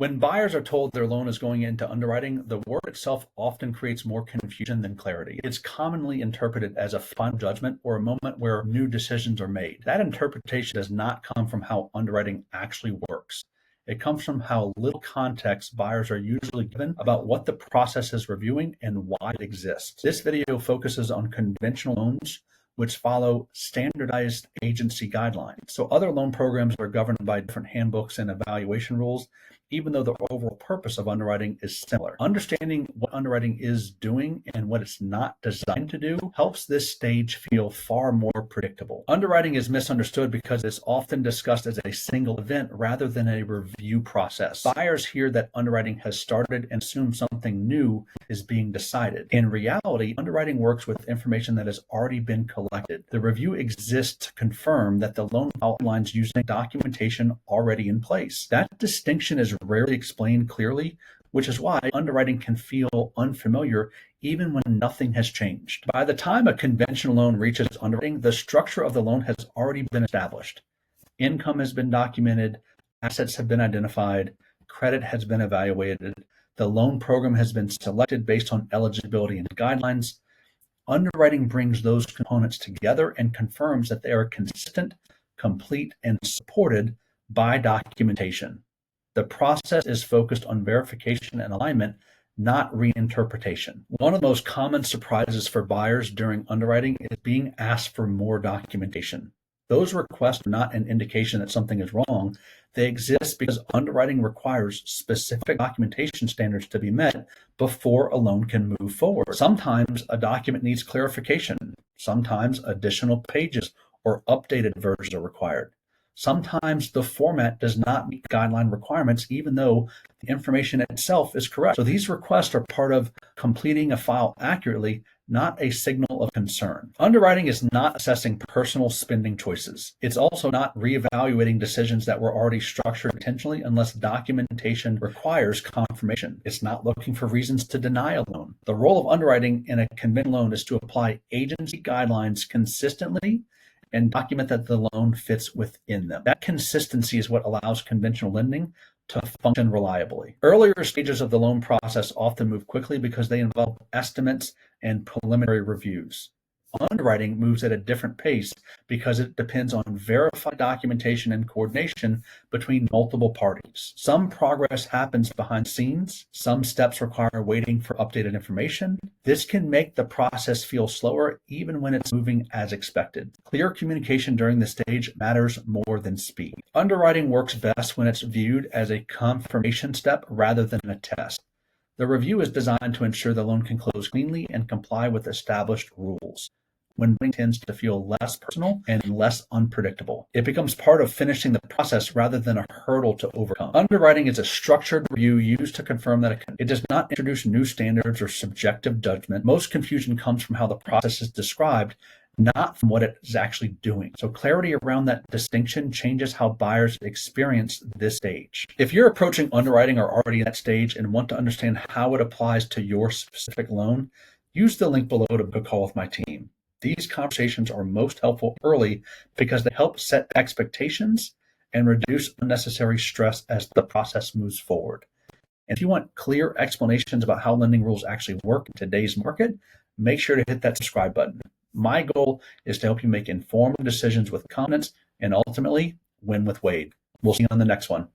When buyers are told their loan is going into underwriting, the word itself often creates more confusion than clarity. It's commonly interpreted as a final judgment or a moment where new decisions are made. That interpretation does not come from how underwriting actually works. It comes from how little context buyers are usually given about what the process is reviewing and why it exists. This video focuses on conventional loans, which follow standardized agency guidelines. So other loan programs are governed by different handbooks and evaluation rules, even though the overall purpose of underwriting is similar. Understanding what underwriting is doing and what it's not designed to do helps this stage feel far more predictable. Underwriting is misunderstood because it's often discussed as a single event rather than a review process. Buyers hear that underwriting has started and assume something new is being decided. In reality, underwriting works with information that has already been collected. The review exists to confirm that the loan outlines using documentation already in place. That distinction is rarely explained clearly, which is why underwriting can feel unfamiliar even when nothing has changed. By the time a conventional loan reaches underwriting, the structure of the loan has already been established. Income has been documented, assets have been identified, credit has been evaluated, the loan program has been selected based on eligibility and guidelines. Underwriting brings those components together and confirms that they are consistent, complete, and supported by documentation. The process is focused on verification and alignment, not reinterpretation. One of the most common surprises for buyers during underwriting is being asked for more documentation. Those requests are not an indication that something is wrong. They exist because underwriting requires specific documentation standards to be met before a loan can move forward. Sometimes a document needs clarification. Sometimes additional pages or updated versions are required. Sometimes the format does not meet guideline requirements, even though the information itself is correct. So these requests are part of completing a file accurately, not a signal of concern. Underwriting is not assessing personal spending choices. It's also not reevaluating decisions that were already structured intentionally unless documentation requires confirmation. It's not looking for reasons to deny a loan. The role of underwriting in a conventional loan is to apply agency guidelines consistently and document that the loan fits within them. That consistency is what allows conventional lending to function reliably. Earlier stages of the loan process often move quickly because they involve estimates and preliminary reviews. Underwriting moves at a different pace because it depends on verified documentation and coordination between multiple parties. Some progress happens behind the scenes. Some steps require waiting for updated information. This can make the process feel slower even when it's moving as expected. Clear communication during this stage matters more than speed. Underwriting works best when it's viewed as a confirmation step rather than a test. The review is designed to ensure the loan can close cleanly and comply with established rules. When lending tends to feel less personal and less unpredictable, it becomes part of finishing the process rather than a hurdle to overcome. Underwriting is a structured review used to confirm that it does not introduce new standards or subjective judgment. Most confusion comes from how the process is described, not from what it is actually doing. So clarity around that distinction changes how buyers experience this stage. If you're approaching underwriting or already in that stage and want to understand how it applies to your specific loan, use the link below to book a call with my team. These conversations are most helpful early because they help set expectations and reduce unnecessary stress as the process moves forward. And if you want clear explanations about how lending rules actually work in today's market, make sure to hit that subscribe button. My goal is to help you make informed decisions with confidence and ultimately win with Wade. We'll see you on the next one.